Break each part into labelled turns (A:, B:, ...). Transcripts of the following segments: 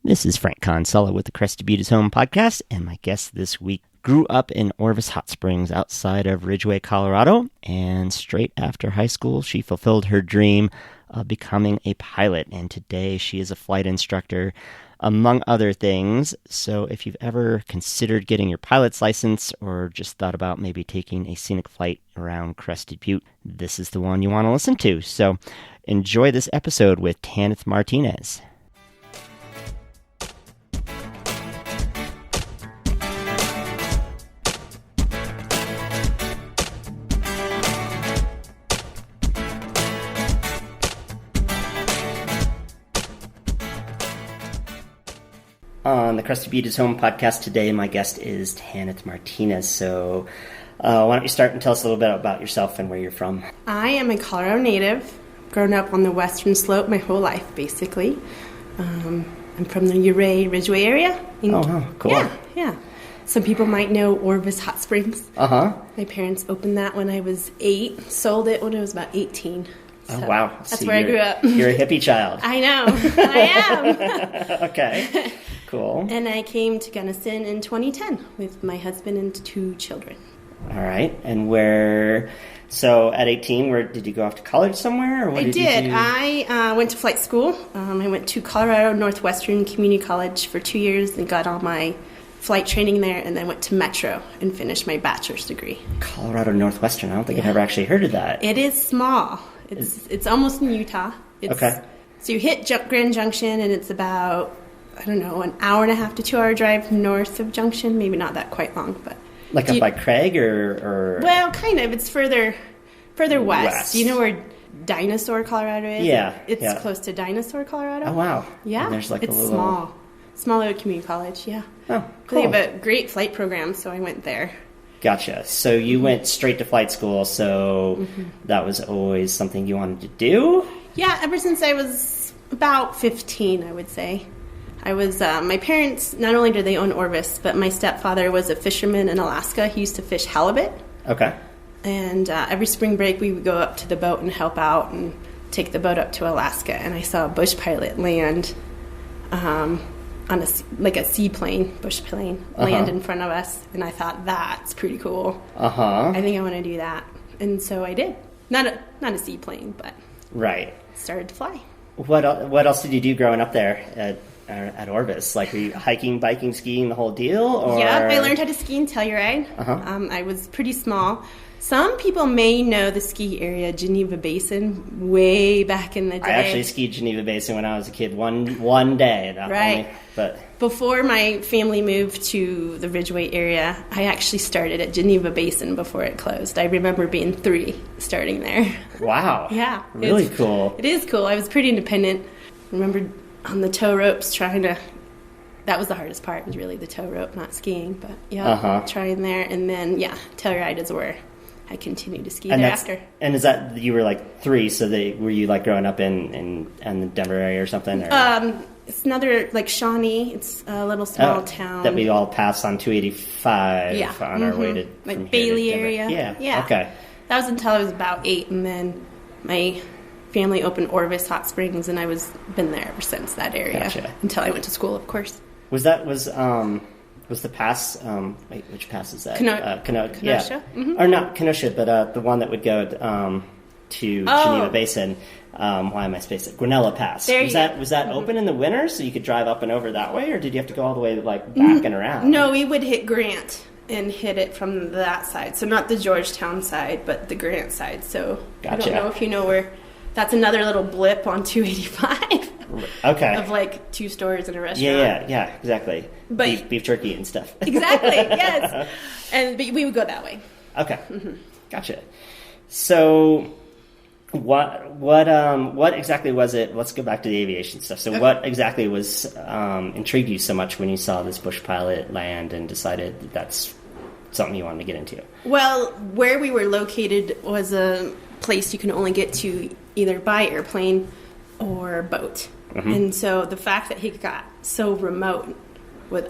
A: This is Frank Consella with the Crested Butte is Home podcast, and my guest this week grew up in Orvis Hot Springs outside of Ridgway, Colorado, and straight after high school, she fulfilled her dream of becoming a pilot, and today she is a flight instructor, among other things. So if you've ever considered getting your pilot's license or just thought about maybe taking a scenic flight around Crested Butte, this is the one you want to listen to. So enjoy this episode with Tanith Martinez. On the Crested Butte is Home podcast today, my guest is Tanith Martinez. So why don't you start and tell us a little bit about yourself and where you're from?
B: I am a Colorado native, grown up on the western slope my whole life, basically. I'm from the Ouray, Ridgway area.
A: Cool.
B: Yeah. Some people might know Orvis Hot Springs.
A: Uh-huh.
B: My parents opened that when I was 8, sold it when I was about 18.
A: So wow.
B: That's where I grew up.
A: You're a hippie child.
B: I know. I am.
A: Okay. Cool.
B: And I came to Gunnison in 2010 with my husband and 2 children.
A: All right. And so at 18, where did you go off to college somewhere? Or what
B: I did.
A: You do?
B: I went to flight school. I went to Colorado Northwestern Community College for 2 years and got all my flight training there, and then went to Metro and finished my bachelor's degree.
A: Colorado Northwestern. I don't think I've ever actually heard of that.
B: It is small. It's almost in Utah.
A: Okay.
B: So you hit Grand Junction, and it's about, I don't know, an hour and a half to 2 hour drive north of Junction. Maybe not that quite long, but
A: like up by Craig or
B: well, kind of. It's further west. Do you know where Dinosaur, Colorado is?
A: Yeah.
B: It's close to Dinosaur, Colorado.
A: Oh wow.
B: Yeah.
A: And there's
B: it's small little community college. Yeah.
A: Oh, cool.
B: They have a great flight program, so I went there.
A: Gotcha. So you went straight to flight school, so that was always something you wanted to do?
B: Yeah, ever since I was about 15, I would say. I was, my parents, not only did they own Orvis, but my stepfather was a fisherman in Alaska. He used to fish halibut.
A: Okay.
B: And every spring break, we would go up to the boat and help out and take the boat up to Alaska. And I saw a bush pilot land on a seaplane, bush plane, land in front of us, and I thought, that's pretty cool. I think I want to do that, and so I did. Not a seaplane, but
A: right.
B: Started to fly.
A: What else did you do growing up there at Orvis? Like, were you hiking, biking, skiing, the whole deal? Or?
B: Yeah, I learned how to ski and Telluride. I was pretty small. Some people may know the ski area, Geneva Basin, way back in the day.
A: I actually skied Geneva Basin when I was a kid one day.
B: Right.
A: But
B: before my family moved to the Ridgway area, I actually started at Geneva Basin before it closed. I remember being 3 starting there.
A: Wow.
B: Yeah.
A: Really cool.
B: It is cool. I was pretty independent. I remember on the tow ropes that was the hardest part, was really the tow rope, not skiing. But yeah, trying there. And then, Telluride is where I continued to ski thereafter.
A: And is that, you were like 3, so were you like growing up in the Denver area or something? Or?
B: It's another, like Shawnee. It's a little small town.
A: That we all pass on 285 on our way to...
B: Like Bailey area.
A: Yeah. Okay.
B: That was until I was about 8, and then my family opened Orvis Hot Springs, and been there ever since, that area.
A: Gotcha.
B: Until I went to school, of course.
A: Was the pass, which pass is that?
B: Kenosha?
A: Yeah. Or not Kenosha, but the one that would go to Geneva Basin. Why am I spacing? Grinnell Pass. Was that open in the winter so you could drive up and over that way, or did you have to go all the way back and around?
B: No, we would hit Grant and hit it from that side. So not the Georgetown side, but the Grant side. So
A: Gotcha.
B: I don't know if you know where. That's another little blip on 285.
A: Okay.
B: Of like 2 stores and a restaurant.
A: Yeah, exactly. But beef jerky and stuff.
B: Exactly, yes. But we would go that way.
A: Okay. Gotcha. So what exactly was it? Let's go back to the aviation stuff. So what exactly was intrigued you so much when you saw this bush pilot land and decided that that's something you wanted to get into?
B: Well, where we were located was a place you can only get to either by airplane or boat. And so the fact that he got so remote,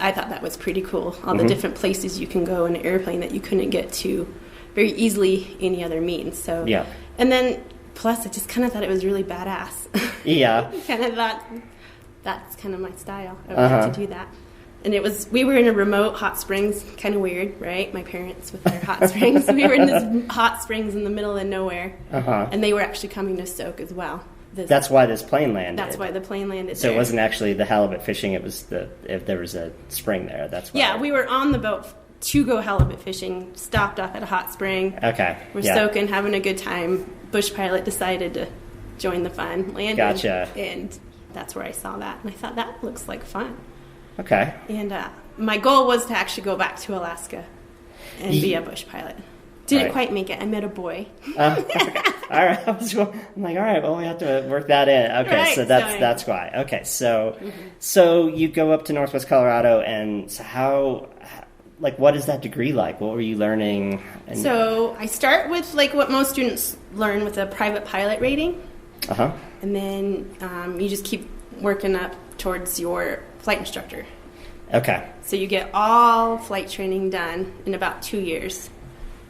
B: I thought that was pretty cool. All the different places you can go in an airplane that you couldn't get to very easily any other means. So
A: yeah. And
B: then plus I just kind of thought it was really badass.
A: Yeah.
B: Kind of thought that's kind of my style. I would like to do that. And we were in a remote hot springs, kind of weird, right? My parents with their hot springs. We were in this hot springs in the middle of nowhere. And they were actually coming to soak as well.
A: That's why this plane landed.
B: That's why the plane landed
A: So
B: there.
A: it wasn't actually the halibut fishing, it was if there was a spring there, that's why.
B: Yeah, we were on the boat to go halibut fishing, stopped off at a hot spring.
A: Okay.
B: We're soaking, having a good time. Bush pilot decided to join the fun, landed.
A: Gotcha.
B: And that's where I saw that. And I thought, that looks like fun.
A: Okay.
B: And my goal was to actually go back to Alaska and be a bush pilot. Didn't quite make it. I met a boy.
A: Okay. All right. I'm like, all right, well, we have to work that in. Okay,
B: right,
A: so that's why. Okay, so you go up to Northwest Colorado, and so how, like, what is that degree like? What were you learning?
B: So I start with, like, what most students learn with a private pilot rating. And then you just keep working up towards your flight instructor.
A: Okay.
B: So you get all flight training done in about 2 years.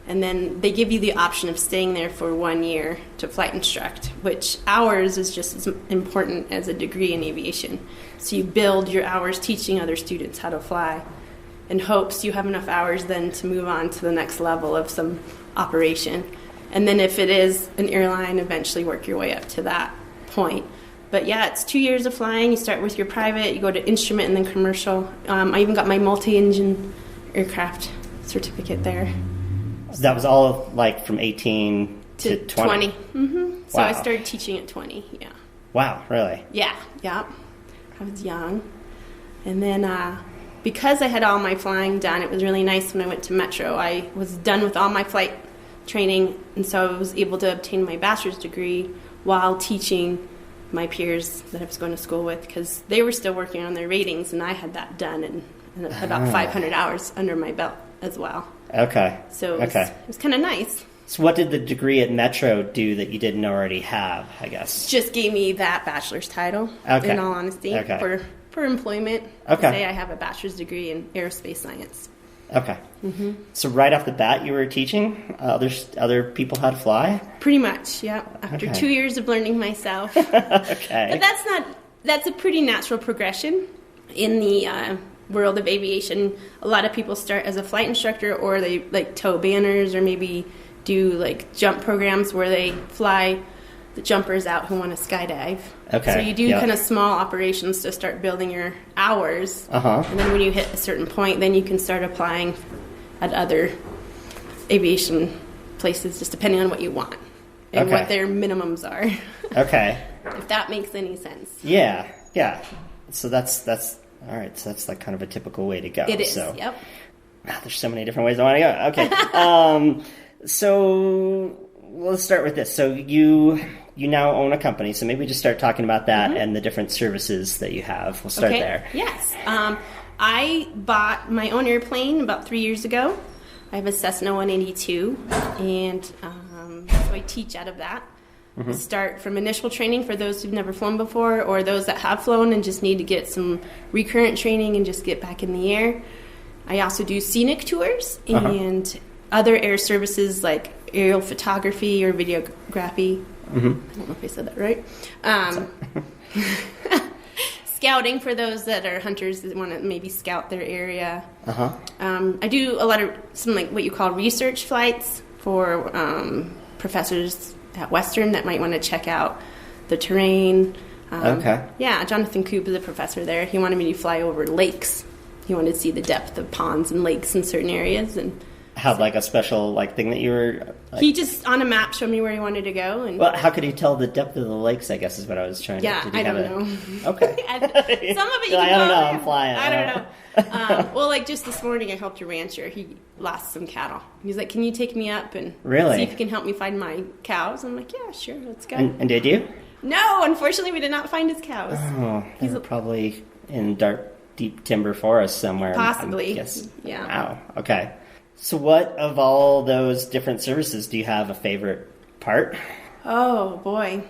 B: And then they give you the option of staying there for 1 year to flight instruct, which hours is just as important as a degree in aviation. So you build your hours teaching other students how to fly in hopes you have enough hours then to move on to the next level of some operation. And then if it is an airline, eventually work your way up to that point. But yeah, it's 2 years of flying. You start with your private, you go to instrument, and then commercial. I even got my multi-engine aircraft certificate there.
A: So that was all like from 18 to 20?
B: So I started teaching at 20, yeah.
A: Wow, really?
B: Yeah. I was young. And then because I had all my flying done, it was really nice when I went to Metro. I was done with all my flight training, and so I was able to obtain my bachelor's degree while teaching my peers that I was going to school with, because they were still working on their ratings, and I had that done and about 500 hours under my belt as well. Okay. So it was kind of nice.
A: So what did the degree at Metro do that you didn't already have, I guess?
B: Just gave me that bachelor's title, in all honesty, for employment. Say I have a bachelor's degree in aerospace science.
A: Okay. So right off the bat, you were teaching other people how to fly?
B: Pretty much, yeah. After 2 years of learning myself. But that's a pretty natural progression in the world of aviation. A lot of people start as a flight instructor, or they like tow banners, or maybe do like jump programs where they fly the jumpers out who want to skydive. So you do kind of small operations to start building your hours. And then when you hit a certain point, then you can start applying at other aviation places, just depending on what you want and what their minimums are. If that makes any sense.
A: Yeah. So that's all right. So that's like kind of a typical way to go.
B: It is.
A: So,
B: Yep.
A: There's so many different ways I want to go. Okay. So let's start with this. So you now own a company. So maybe just start talking about that and the different services that you have. We'll start there.
B: Yes. I bought my own airplane about 3 years ago. I have a Cessna 182, and so I teach out of that. Start from initial training for those who've never flown before, or those that have flown and just need to get some recurrent training and just get back in the air. I also do Scenic Tours and other air services like aerial photography or videography. I don't know if I said that right. Scouting for those that are hunters that want to maybe scout their area. I do a lot of some like what you call research flights for professors at Western that might want to check out the terrain. Yeah, Jonathan Coop is a professor there. He wanted me to fly over lakes. He wanted to see the depth of ponds and lakes in certain areas, and
A: had like a special like thing that you were.
B: He just on a map showed me where he wanted to go, and
A: well, how could he tell the depth of the lakes? I guess is what I was trying to.
B: Yeah, I don't know.
A: Okay.
B: Some of it.
A: I don't know. I'm flying.
B: I don't know. Well, like just this morning, I helped a rancher. He lost some cattle. He's like, "Can you take me up and see if you can help me find my cows?" I'm like, "Yeah, sure, let's go."
A: And did you?
B: No, unfortunately, we did not find his cows.
A: Oh, he's probably in deep timber forest somewhere.
B: Possibly.
A: Yes.
B: Yeah.
A: Wow. Okay. So what of all those different services do you have a favorite part?
B: Oh, boy.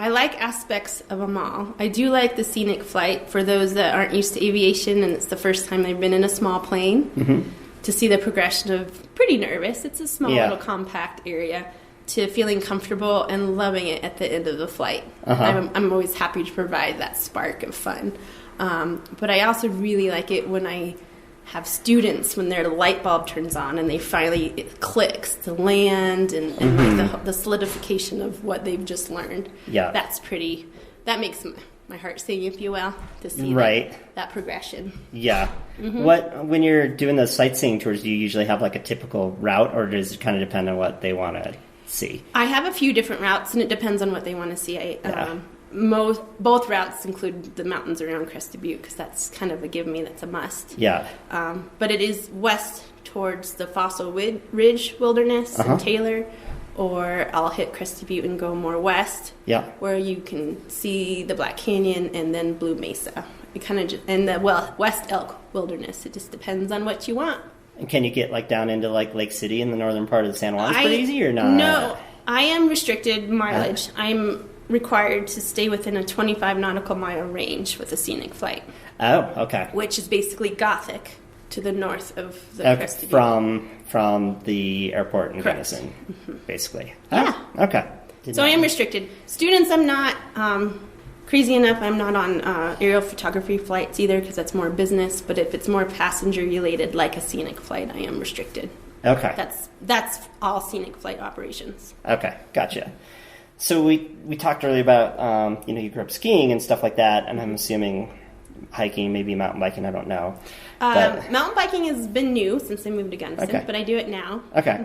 B: I like aspects of them all. I do like the scenic flight for those that aren't used to aviation and it's the first time they've been in a small plane. To see the progression of pretty nervous. It's a small little compact area. to feeling comfortable and loving it at the end of the flight. I'm always happy to provide that spark of fun. But I also really like it when I have students, when their light bulb turns on and it clicks to land and like the solidification of what they've just learned. Yeah. That makes my heart sing, if you will, to see that progression.
A: Yeah. When you're doing those sightseeing tours, do you usually have like a typical route, or does it kind of depend on what they want to see?
B: I have a few different routes, and it depends on what they want to see. Both routes include the mountains around Crested Butte, because that's kind of a give-me, that's a must. Yeah. But it is west towards the Fossil Ridge Wilderness in Taylor, or I'll hit Crested Butte and go more west, where you can see the Black Canyon and then Blue Mesa. It kind of and the West Elk Wilderness. It just depends on what you want.
A: And can you get like down into like Lake City in the northern part of the San Juans pretty easy, or not?
B: No, I am restricted mileage. I'm required to stay within a 25 nautical mile range with a scenic flight. Oh, okay. Which is basically Gothic to the north of the Crested Butte.
A: From the airport in Gunnison, basically.
B: Yeah.
A: Oh, okay.
B: So I am restricted. Students, I'm not crazy enough. I'm not on aerial photography flights either, because that's more business. But if it's more passenger related, like a scenic flight, I am restricted. Okay. That's all scenic flight operations.
A: Okay, gotcha. So we talked earlier about you grew up skiing and stuff like that, and I'm assuming hiking, maybe mountain biking. I don't know.
B: Mountain biking has been new since I moved to Gunnison, but I do it now.
A: Okay.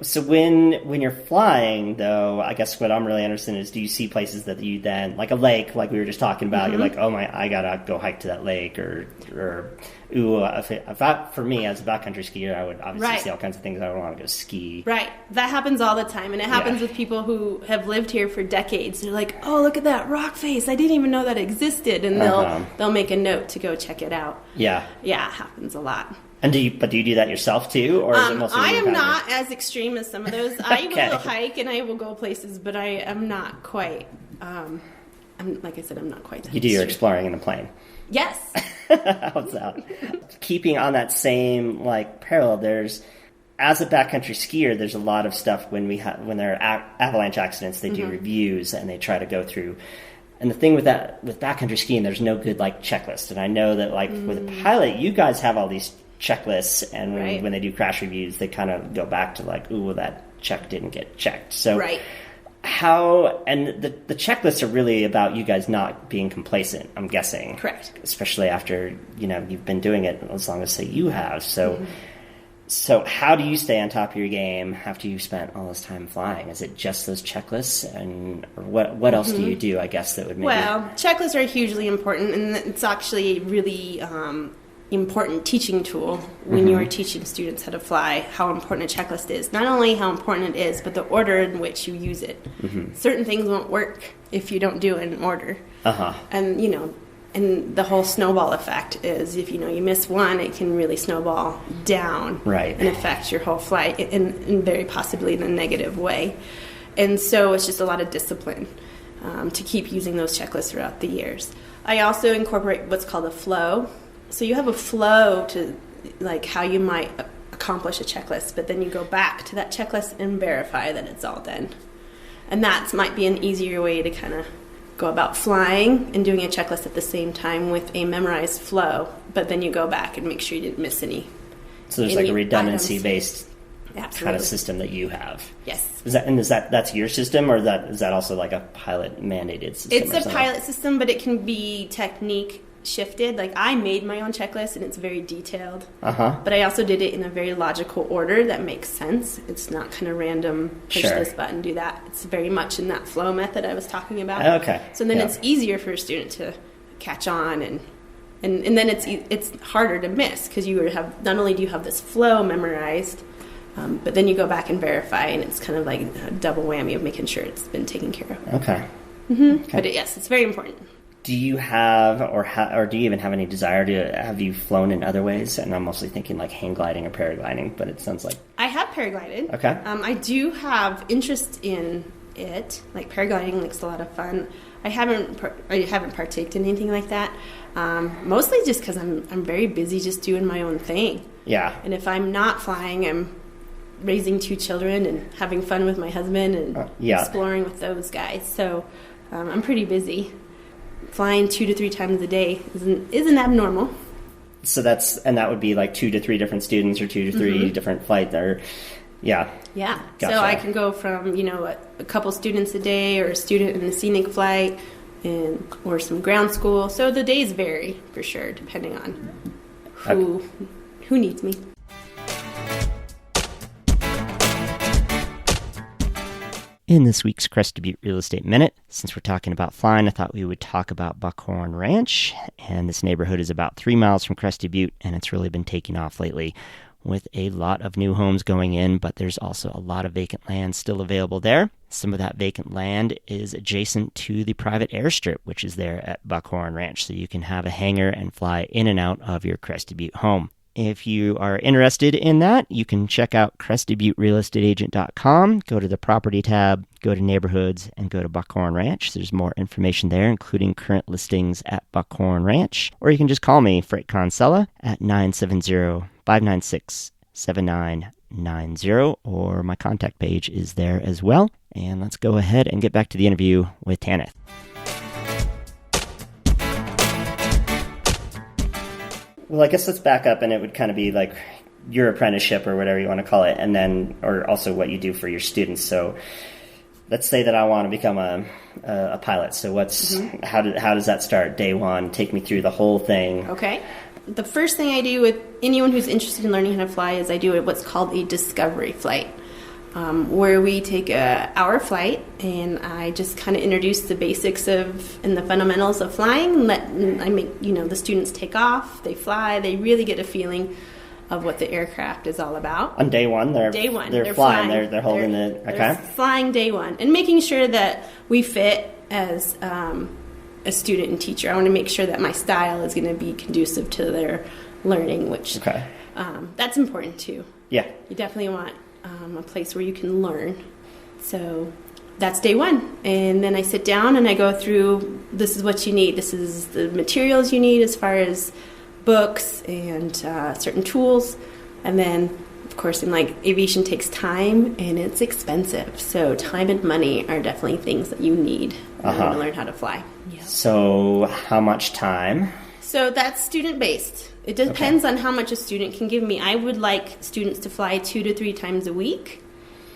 A: So when you're flying, though, I guess what I'm really interested in is, do you see places that you then, like a lake, like we were just talking about, you're like, oh my, I gotta go hike to that lake, or for me as a backcountry skier, I would obviously see all kinds of things. I would want to go ski.
B: Right. That happens all the time, and it happens with people who have lived here for decades. They're like, oh, look at that rock face. I didn't even know that existed, and they'll make a note to go check it out. Yeah. Yeah, it happens a lot.
A: And do you do that yourself too, or is it mostly
B: I am not as extreme as some of those. I will hike and I will go places, but I am not quite. Like I said, I'm not quite.
A: You do your exploring in the plane.
B: Yes.
A: How's that? Keeping on that same parallel, as a backcountry skier, there's a lot of stuff when there are avalanche accidents. They do reviews and they try to go through. And the thing with backcountry skiing, there's no good checklist. And I know that with a pilot, you guys have all these checklists, and when they do crash reviews, they kind of go back to ooh, that check didn't get checked. So the checklists are really about you guys not being complacent, I'm guessing.
B: Correct.
A: Especially after, you've been doing it as long as say you have. So so how do you stay on top of your game after you've spent all this time flying? Is it just those checklists, and what else do you do, I guess, that would maybe...
B: Well, checklists are hugely important, and it's actually really important teaching tool when you are teaching students how to fly, how important a checklist is. Not only how important it is, but the order in which you use it. Certain things won't work if you don't do it in order. And and the whole snowball effect is, if you miss one, it can really snowball down and affect your whole flight in very possibly in a negative way. And so it's just a lot of discipline to keep using those checklists throughout the years. I also incorporate what's called a flow. So you have a flow to how you might accomplish a checklist, but then you go back to that checklist and verify that it's all done. And that might be an easier way to kind of go about flying and doing a checklist at the same time with a memorized flow, but then you go back and make sure you didn't miss any.
A: So there's a redundancy-based kind of system that you have.
B: Yes.
A: That's your system, or is that also a pilot mandated system?
B: It's a pilot system, but it can be technique shifted. I made my own checklist, and it's very detailed. But I also did it in a very logical order that makes sense. It's not kind of random, push this button, do that. It's very much in that flow method I was talking about. Okay. So then it's easier for a student to catch on, and then it's harder to miss, because you have, not only do you have this flow memorized, but then you go back and verify, and it's kind of like a double whammy of making sure it's been taken care of. Okay. But yes, it's very important.
A: Do you have, or do you even have any desire to have you flown in other ways? And I'm mostly thinking hang gliding or paragliding, but it sounds like...
B: I have paraglided.
A: Okay.
B: I do have interest in it. Paragliding looks a lot of fun. I haven't partaked in anything like that. Mostly just because I'm very busy just doing my own thing. Yeah. And if I'm not flying, I'm raising 2 children and having fun with my husband and exploring with those guys. So I'm pretty busy. Flying 2 to 3 times a day isn't abnormal.
A: So that would be like 2 to 3 different students or 2 to 3 different flights, or yeah.
B: Gotcha. So I can go from a couple students a day, or a student in the Scenic flight, or some ground school. So the days vary for sure, depending on who needs me.
A: In this week's Crested Butte Real Estate Minute, since we're talking about flying, I thought we would talk about Buckhorn Ranch. And this neighborhood is about 3 miles from Crested Butte, and it's really been taking off lately with a lot of new homes going in, but there's also a lot of vacant land still available there. Some of that vacant land is adjacent to the private airstrip, which is there at Buckhorn Ranch, so you can have a hangar and fly in and out of your Crested Butte home. If you are interested in that, you can check out CrestedButteRealEstateAgent.com, go to the property tab, go to neighborhoods, and go to Buckhorn Ranch. There's more information there, including current listings at Buckhorn Ranch. Or you can just call me, Freight Consella, at 970-596-7990, or my contact page is there as well. And let's go ahead and get back to the interview with Tanith. Well, I guess let's back up, and it would kind of be like your apprenticeship or whatever you want to call it, and then, or also what you do for your students. So let's say that I want to become a pilot. So how does that start? Day one, take me through the whole thing.
B: Okay. The first thing I do with anyone who's interested in learning how to fly is I do what's called a discovery flight, where we take an hour flight, and I just kind of introduce the basics and the fundamentals of flying. I make the students take off, they fly, they really get a feeling of what the aircraft is all about.
A: On day one, they're flying. They're holding it. Okay.
B: They're flying day one, and making sure that we fit as a student and teacher. I want to make sure that my style is going to be conducive to their learning, which that's important too.
A: Yeah,
B: you definitely want a place where you can learn. So that's day one. And then I sit down and I go through, this is what you need. This is the materials you need as far as books and certain tools. And then, of course, aviation takes time and it's expensive. So time and money are definitely things that you need to learn how to fly. Yeah.
A: So how much time?
B: So that's student-based. It depends on how much a student can give me. I would like students to fly 2 to 3 times a week.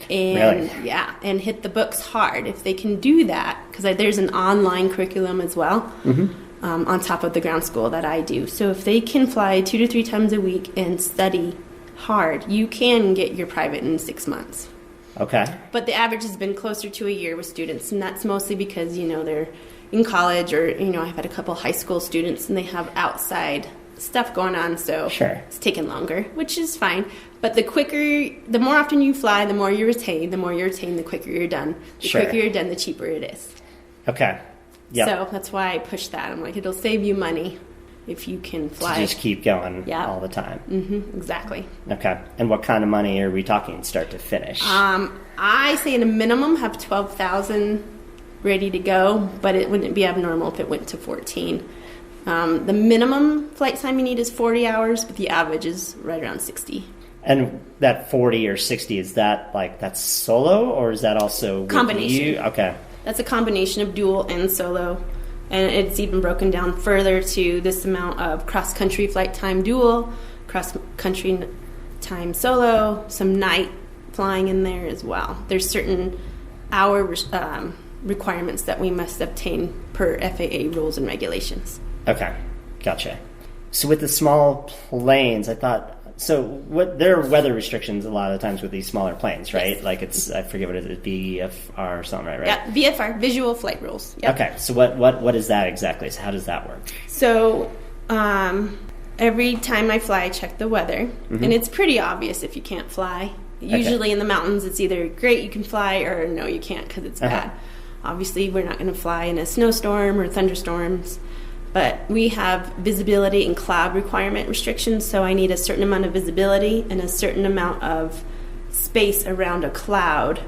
B: And
A: really?
B: Yeah, and hit the books hard. If they can do that, because there's an online curriculum as well on top of the ground school that I do. So if they can fly 2 to 3 times a week and study hard, you can get your private in 6 months.
A: Okay.
B: But the average has been closer to a year with students, and that's mostly because, they're in college, or, I've had a couple high school students, and they have outside stuff going on, so it's taking longer, which is fine. But the more often you fly, the more you retain. The more you retain, the quicker you're done. The quicker you're done, the cheaper it is.
A: Okay. Yeah.
B: So that's why I push that. I'm like, it'll save you money if you can fly.
A: To just keep going all the time.
B: Mm-hmm, exactly.
A: Okay. And what kind of money are we talking, start to finish?
B: I say at a minimum have $12,000 ready to go, but it wouldn't be abnormal if it went to 14. The minimum flight time you need is 40 hours, but the average is right around 60.
A: And that 40 or 60, is that that's solo, or is that also
B: combination?
A: You? Okay.
B: That's a combination of dual and solo. And it's even broken down further to this amount of cross-country flight time dual, cross-country time solo, some night flying in there as well. There's certain hour requirements that we must obtain per FAA rules and regulations.
A: Okay, gotcha. So with the small planes, I thought, there are weather restrictions a lot of the times with these smaller planes, right?
B: Yes.
A: Like I forget what it is, VFR or something, right?
B: Yeah, VFR, visual flight rules. Yep.
A: Okay, so what is that exactly? So how does that work?
B: So every time I fly, I check the weather, and it's pretty obvious if you can't fly. Usually in the mountains, it's either great, you can fly, or no, you can't because it's bad. Obviously, we're not going to fly in a snowstorm or thunderstorms. But we have visibility and cloud requirement restrictions, so I need a certain amount of visibility and a certain amount of space around a cloud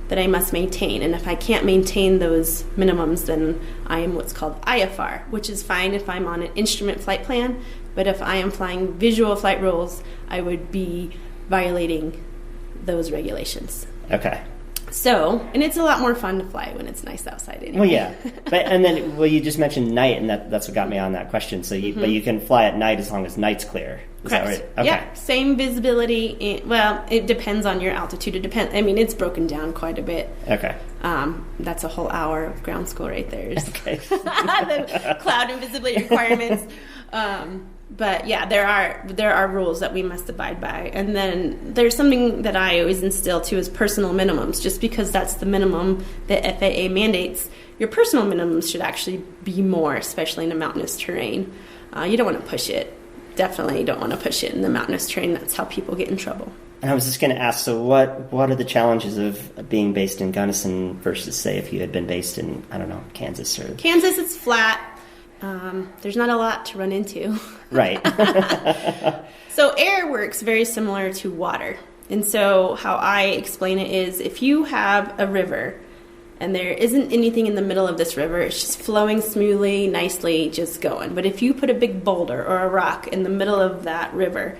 B: that I must maintain. And if I can't maintain those minimums, then I am what's called IFR, which is fine if I'm on an instrument flight plan. But if I am flying visual flight rules, I would be violating those regulations.
A: Okay.
B: So, and it's a lot more fun to fly when it's nice outside anyway.
A: Well, yeah. And then, you just mentioned night, and that's what got me on that question. So, but you can fly at night as long as night's clear. Is
B: Correct.
A: that right? Okay.
B: Yeah, same visibility. Well, it depends on your altitude. It's broken down quite a bit.
A: Okay.
B: That's a whole hour of ground school right there.
A: Okay.
B: The cloud invisibility requirements. But yeah, there are rules that we must abide by. And then there's something that I always instill too is personal minimums. Just because that's the minimum that FAA mandates, your personal minimums should actually be more, especially in a mountainous terrain. You don't want to push it. Definitely don't want to push it in the mountainous terrain. That's how people get in trouble.
A: And I was just going to ask, so what are the challenges of being based in Gunnison versus, say, if you had been based in, I don't know, Kansas or...
B: Kansas, it's flat. There's not a lot to run into.
A: Right.
B: So air works very similar to water. And so how I explain it is if you have a river and there isn't anything in the middle of this river, it's just flowing smoothly, nicely, just going. But if you put a big boulder or a rock in the middle of that river,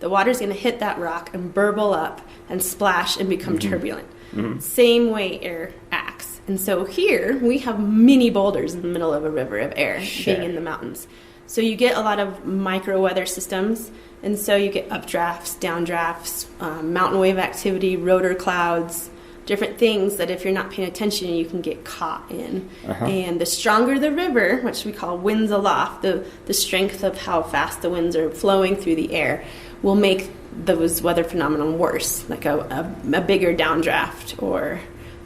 B: the water's going to hit that rock and burble up and splash and become turbulent. Mm-hmm. Same way air acts. And so here we have mini boulders in the middle of a river of air being in the mountains. So you get a lot of micro weather systems. And so you get updrafts, downdrafts, mountain wave activity, rotor clouds, different things that if you're not paying attention, you can get caught in. Uh-huh. And the stronger the river, which we call winds aloft, the strength of how fast the winds are flowing through the air will make those weather phenomena worse, like a bigger downdraft or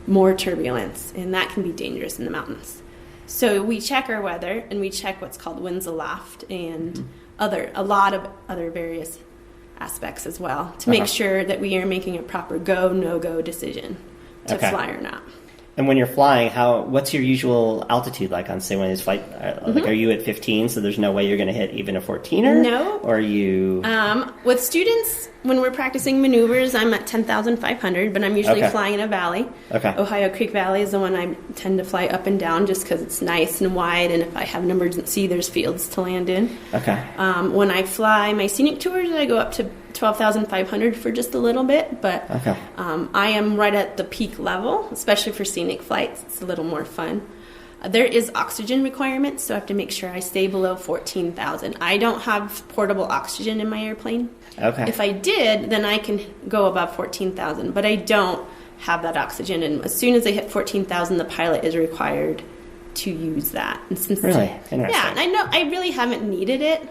B: more turbulence, and that can be dangerous in the mountains. So we check our weather, and we check what's called winds aloft and a lot of other various aspects as well to make sure that we are making a proper go, no-go decision to fly or not.
A: And when you're flying, what's your usual altitude like on, say, one of these flights? Like, are you at 15, so there's no way you're going to hit even a 14er?
B: No.
A: Or are you...
B: With students, when we're practicing maneuvers, I'm at 10,500, but I'm usually flying in a valley. Okay. Ohio Creek Valley is the one I tend to fly up and down just because it's nice and wide, and if I have an emergency, there's fields to land in. Okay. When I fly my Scenic Tours, I go up to 12,500 for just a little bit, but I am right at the peak level, especially for scenic flights. It's a little more fun. There is oxygen requirements, so I have to make sure I stay below 14,000. I don't have portable oxygen in my airplane. Okay. If I did, then I can go above 14,000, but I don't have that oxygen, and as soon as I hit 14,000, the pilot is required to use that. And since
A: really? Interesting.
B: Yeah, and I know I really haven't needed it.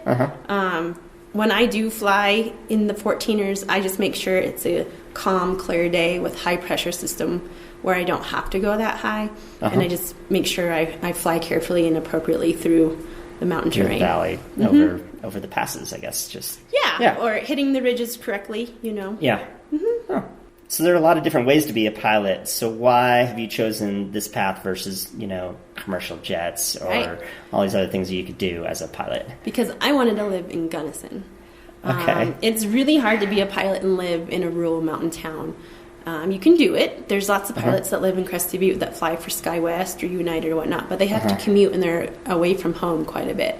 B: When I do fly in the 14ers, I just make sure it's a calm, clear day with high pressure system where I don't have to go that high. And I just make sure I fly carefully and appropriately through the mountain terrain.
A: The valley, over the passes, I guess. Just
B: or hitting the ridges correctly,
A: Yeah. Mm-hmm. Oh. So there are a lot of different ways to be a pilot. So why have you chosen this path versus, commercial jets or all these other things that you could do as a pilot?
B: Because I wanted to live in Gunnison.
A: Okay.
B: It's really hard to be a pilot and live in a rural mountain town. You can do it. There's lots of pilots that live in Crested Butte that fly for SkyWest or United or whatnot, but they have to commute and they're away from home quite a bit.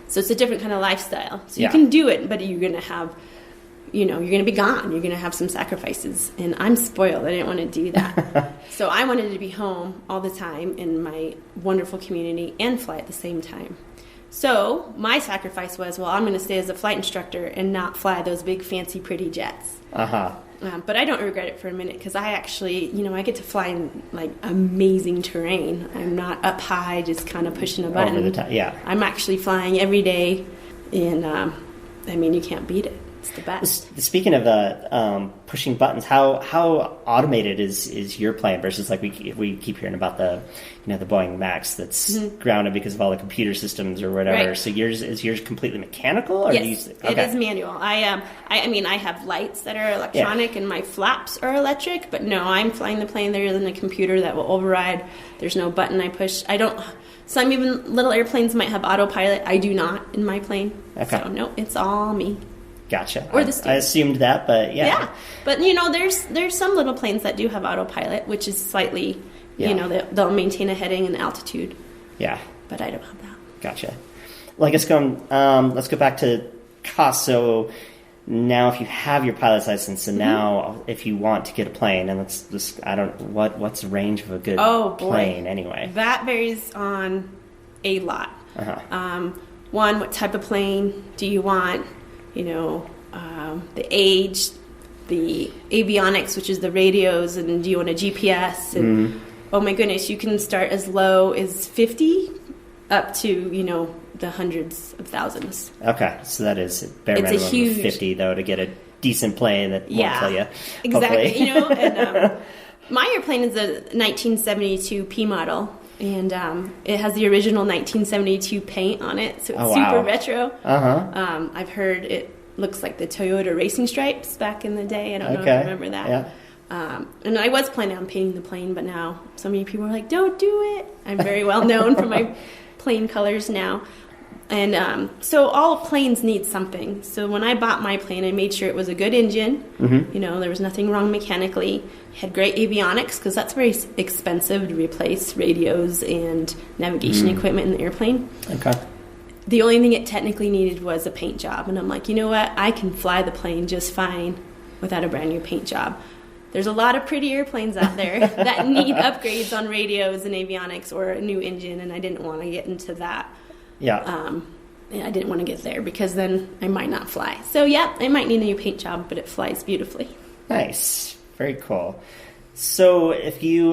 B: So it's a different kind of lifestyle. So you can do it, but you're going to have... you're going to be gone. You're going to have some sacrifices. And I'm spoiled. I didn't want to do that. So I wanted to be home all the time in my wonderful community and fly at the same time. So my sacrifice was, I'm going to stay as a flight instructor and not fly those big, fancy, pretty jets. But I don't regret it for a minute because I actually, I get to fly in, amazing terrain. I'm not up high just kind of pushing a button.
A: Over the top, yeah.
B: I'm actually flying every day. And, you can't beat it. It's the best.
A: Speaking of pushing buttons, how automated is your plane versus we keep hearing about the the Boeing Max that's grounded because of all the computer systems or whatever. Right. So is yours completely mechanical? Or
B: yes, it is manual. I have lights that are electronic and my flaps are electric, but no, I'm flying the plane. There isn't a computer that will override. There's no button I push. I don't. Some even little airplanes might have autopilot. I do not in my plane. Okay. So no, it's all me.
A: Gotcha.
B: Or the
A: I assumed that, but yeah.
B: Yeah, but there's some little planes that do have autopilot, which is slightly, they'll maintain a heading and altitude. Yeah. But I don't have that.
A: Gotcha. Well, I guess let's go back to cost. So now if you have your pilot's license, and now if you want to get a plane, and let's just, I don't, what's the range of a good plane anyway?
B: That varies on a lot. One, what type of plane do you want? You know, the age, the avionics, which is the radios, and do you want a GPS? And oh my goodness, you can start as low as 50 up to, you know, the hundreds of thousands.
A: Okay, so that is bare minimum of 50, though, to get a decent plane that won't kill you.
B: Exactly. You know, and my airplane is a 1972 P model, and it has the original 1972 paint on it, so it's super retro. I've heard it looks like the Toyota racing stripes back in the day. I don't know if you remember that. Yeah. And I was planning on painting the plane, but now so many people are like, don't do it. I'm very well known for my plane colors now. And so all planes need something. So when I bought my plane, I made sure it was a good engine. You know, there was nothing wrong mechanically. It had great avionics, because that's very expensive to replace radios and navigation equipment in the airplane. The only thing it technically needed was a paint job. And I'm like, you know what? I can fly the plane just fine without a brand new paint job. There's a lot of pretty airplanes out there that need upgrades on radios and avionics or a new engine, and I didn't want to get into that. I didn't want to get there, because then I might not fly. So, I might need a new paint job, but it flies beautifully.
A: Nice. Very cool. So, if you,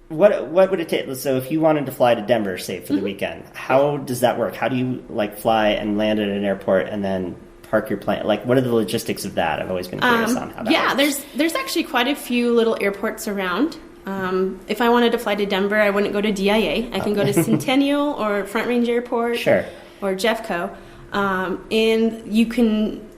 A: what would it take? So, if you wanted to fly to Denver, say, for the weekend, how does that work? How do you, like, fly and land at an airport and then park your plane? Like, what are the logistics of that? I've always been curious on how that works.
B: There's actually quite a few little airports around. If I wanted to fly to Denver, I wouldn't go to DIA. I can go to Centennial or Front Range Airport or Jeffco. And you can,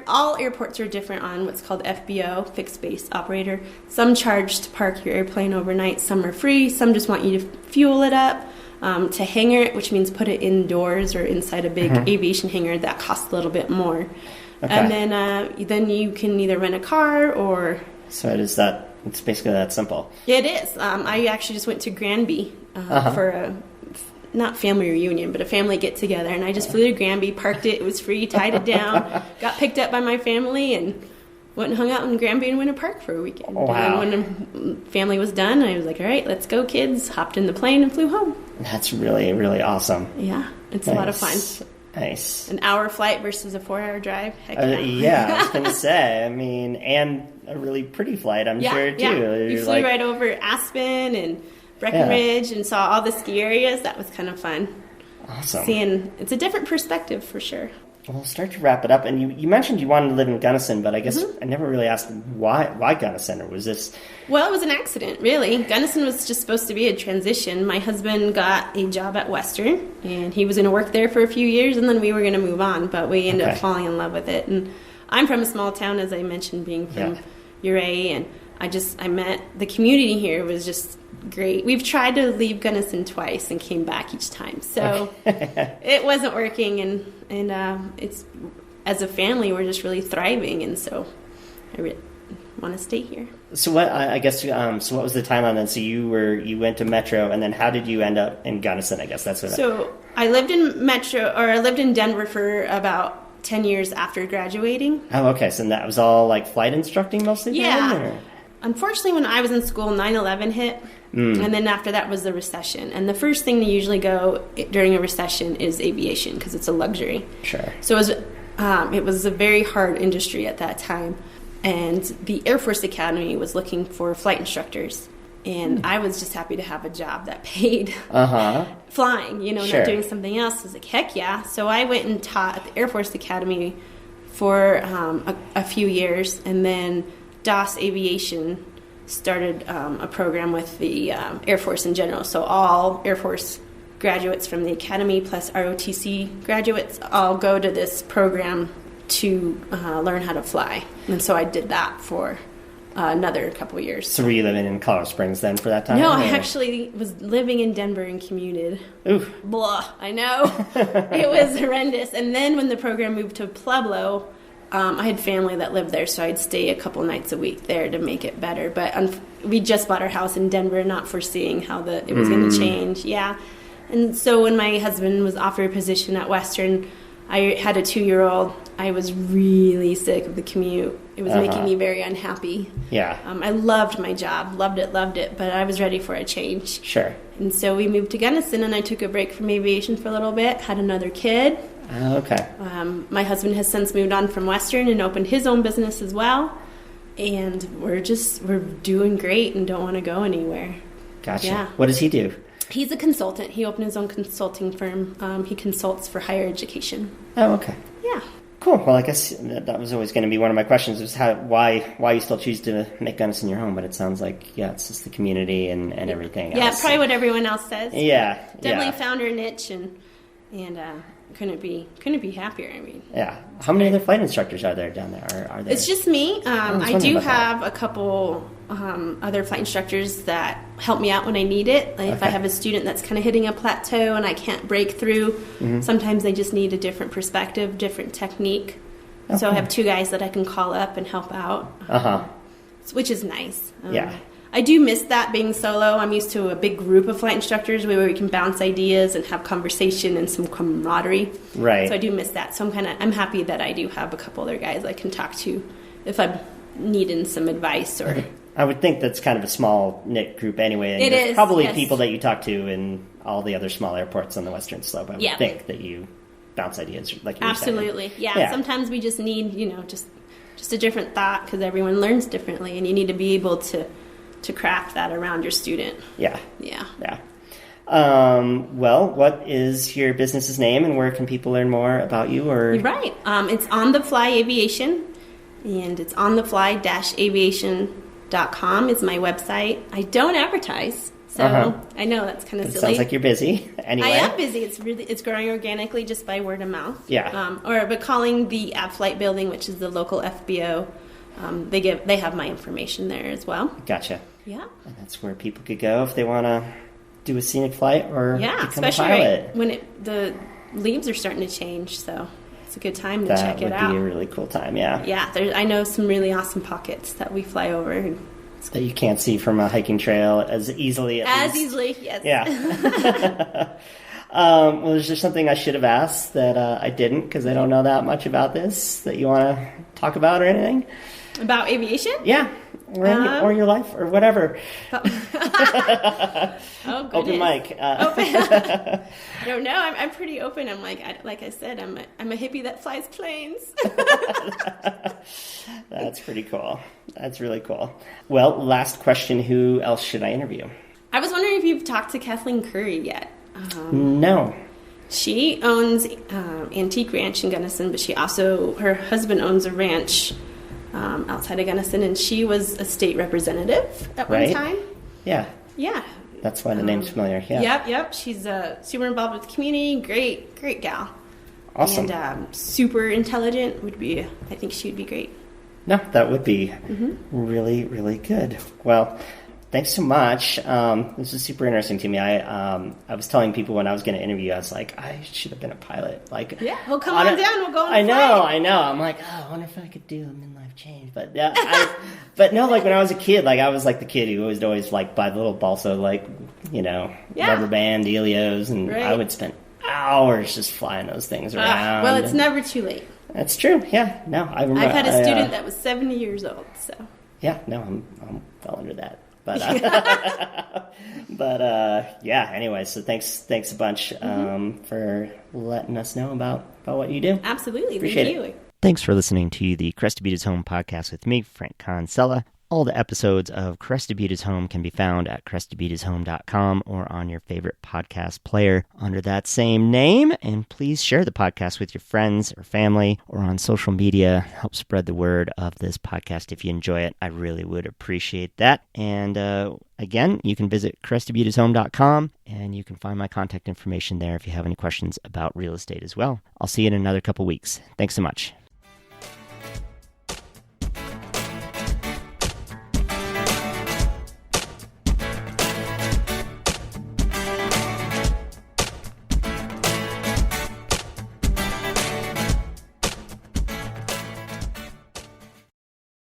B: all airports are different on what's called FBO, fixed base operator. Some charge to park your airplane overnight. Some are free. Some just want you to fuel it up. To hangar it, which means put it indoors or inside a big aviation hangar, that costs a little bit more. And then you can either rent a car or...
A: So it's basically that simple.
B: It is. I actually just went to Granby for a, not family reunion, but a family get-together, and I just flew to Granby, parked it, it was free, tied it down, got picked up by my family, and went and hung out in Granby and Winter Park for a weekend.
A: Wow.
B: And when the family was done, I was like, all right, let's go, kids. Hopped in the plane and flew home.
A: That's really, really awesome.
B: Yeah, it's a lot of fun.
A: Nice.
B: An hour flight versus a 4-hour drive. Heck
A: yeah, I was going to say. I mean, and a really pretty flight, I'm sure, too.
B: Yeah. You flew right over Aspen and Breckenridge and saw all the ski areas. That was kind of fun.
A: Awesome.
B: It's a different perspective for sure.
A: We'll start to wrap it up. And you mentioned you wanted to live in Gunnison, but I guess I never really asked why Gunnison, or was this...
B: Well, it was an accident, really. Gunnison was just supposed to be a transition. My husband got a job at Western, and he was going to work there for a few years, and then we were going to move on, but we ended up falling in love with it. And I'm from a small town, as I mentioned, being from Ouray, and I met the community here was just great. We've tried to leave Gunnison twice and came back each time, so it wasn't working, and it's, as a family, we're just really thriving, and so I want to stay here.
A: So what, I guess, so what was the timeline then? So you went to Metro, and then how did you end up in Gunnison? I guess that's what.
B: So I lived in Denver for about 10 years after graduating.
A: Oh, okay. So that was all like flight instructing mostly?
B: Yeah.
A: Then,
B: unfortunately, when I was in school, 9/11 hit, and then after that was the recession. And the first thing to usually go during a recession is aviation, because it's a luxury.
A: Sure.
B: So it was a very hard industry at that time. And the Air Force Academy was looking for flight instructors. And I was just happy to have a job that paid flying, not doing something else. I was like, heck yeah. So I went and taught at the Air Force Academy for a few years. And then DOS Aviation started a program with the Air Force in general. So all Air Force graduates from the Academy plus ROTC graduates all go to this program to learn how to fly. And so I did that for another couple of years.
A: So were you living in Colorado Springs then for that time?
B: No, I actually was living in Denver and commuted.
A: Oof.
B: Blah, I know. It was horrendous. And then when the program moved to Pueblo, I had family that lived there, so I'd stay a couple nights a week there to make it better. But we just bought our house in Denver, not foreseeing how it was going to change. Yeah. And so when my husband was offered a position at Western, I had a 2-year-old. I was really sick of the commute. It was making me very unhappy.
A: Yeah.
B: I loved my job, loved it, but I was ready for a change.
A: Sure.
B: And so we moved to Gunnison, and I took a break from aviation for a little bit, had another kid.
A: Okay.
B: My husband has since moved on from Western and opened his own business as well. And we're doing great and don't want to go anywhere.
A: Gotcha.
B: Yeah.
A: What does he do?
B: He's a consultant. He opened his own consulting firm. He consults for higher education.
A: Oh, okay.
B: Yeah.
A: Cool. Well, I guess that was always going to be one of my questions, was why you still choose to make Gunnison your home, but it sounds like, it's just the community and everything else.
B: Yeah, probably what everyone else says.
A: Yeah.
B: Definitely found our niche and couldn't be happier. I mean,
A: yeah. How many other flight instructors are there down there? Are there?
B: It's just me. I do have
A: that.
B: a couple other flight instructors that help me out when I need it. Like if I have a student that's kind of hitting a plateau and I can't break through, sometimes they just need a different perspective, different technique. Okay. So I have 2 guys that I can call up and help out, which is nice.
A: Yeah.
B: I do miss that, being solo. I'm used to a big group of flight instructors where we can bounce ideas and have conversation and some camaraderie.
A: Right.
B: So I do miss that. So I'm happy that I do have a couple other guys I can talk to if I'm needing some advice or.
A: I would think that's kind of a small knit group anyway. And
B: it
A: there's
B: is
A: probably
B: yes.
A: people that you talk to in all the other small airports on the Western Slope. I would think that you bounce ideas like you were saying.
B: Absolutely. Yeah. Sometimes we just need, just a different thought, because everyone learns differently, and you need to be able to craft that around your student.
A: Yeah.
B: Yeah.
A: Yeah. Well, what is your business's name, and where can people learn more about you? Or
B: Right. It's On the Fly Aviation, and it's on the fly-aviation.com is my website. I don't advertise, so I know that's kind of silly.
A: It sounds like you're busy. Anyway,
B: I am busy. It's growing organically just by word of mouth.
A: Yeah.
B: But calling the Ab Flight building, which is the local FBO, they have my information there as well.
A: Gotcha.
B: Yeah.
A: And that's where people could go if they want to do a scenic flight or become
B: especially
A: a pilot.
B: Right when the leaves are starting to change, so it's a good time to check it out.
A: That would be a really cool time, yeah.
B: Yeah, I know some really awesome pockets that we fly over.
A: That you can't see from a hiking trail as easily.
B: Easily, yes.
A: Yeah. Well, is there something I should have asked that I didn't, because I don't know that much about this, that you want to talk about or anything?
B: About aviation?
A: Yeah. Or your life, or whatever.
B: Oh, goodness.
A: Open mic.
B: I don't know. I'm pretty open. I'm like I said, I'm a hippie that flies planes.
A: That's pretty cool. That's really cool. Well, last question. Who else should I interview?
B: I was wondering if you've talked to Kathleen Curry yet.
A: No.
B: She owns Antique Ranch in Gunnison, but her husband owns a ranch outside of Gunnison, and she was a state representative at one time.
A: Yeah.
B: Yeah.
A: That's why the name's familiar. Yeah.
B: Yep. She's super involved with the community. Great gal.
A: Awesome.
B: And super intelligent. I think she would be great.
A: No, that would be really, really good. Well, thanks so much. This is super interesting to me. I was telling people when I was going to interview, I was like, I should have been a pilot. Like,
B: yeah, well, come on down. We'll go on
A: I know. I'm like, I wonder if I could do a midlife change. But but no, like when I was a kid, like I was like the kid who was always like by the little balsa, like, rubber band dealios, and I would spend hours just flying those things around.
B: Well, it's never too late.
A: That's true. Yeah. No, I remember.
B: I've had a student that was 70 years old. So.
A: Yeah. No, I'm well under that. But yeah. Anyway, so thanks a bunch for letting us know about what you do.
B: Absolutely.
A: Appreciate
B: Thank
A: it.
B: you.
A: Thanks for listening to the Crested Butte is Home podcast with me, Frank Consella. All the episodes of Crested Butte is Home can be found at crestedbutteshome.com or on your favorite podcast player under that same name. And please share the podcast with your friends or family or on social media. Help spread the word of this podcast if you enjoy it. I really would appreciate that. And again, you can visit crestedbutteshome.com and you can find my contact information there if you have any questions about real estate as well. I'll see you in another couple weeks. Thanks so much.